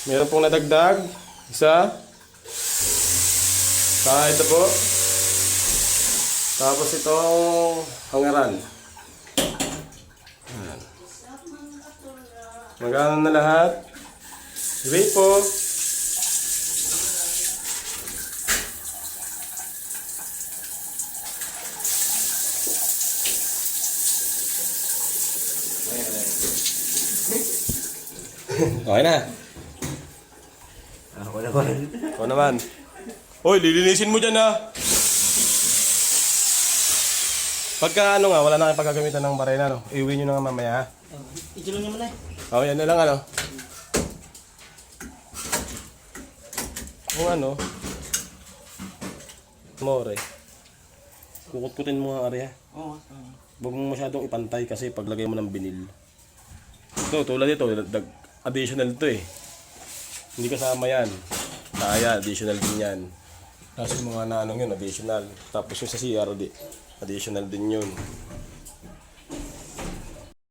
Meron pong nadagdag. Isa. Ito po. Tapos itong hangaran. Ayan. Magkano na lahat? Wait po. Okay na. Ako naman. Ako naman. Hoy, lilinisin mo dyan ha. Pagka ano nga, wala na kayong paggagamitan ng barena, no? Iuwi nyo na nga mamaya ha. Ito lang naman eh. Oh, yan na lang ano. Kung ano, more. Kukut-kutin mo nga area. Oo. Huwag mo masyadong ipantay kasi paglagay mo ng binil. Ito, tulad ito, additional to eh. Hindi kasama yan. Kaya, additional din yan. Tapos yung mga nanong yun, additional. Tapos yung sa CR, additional din yun.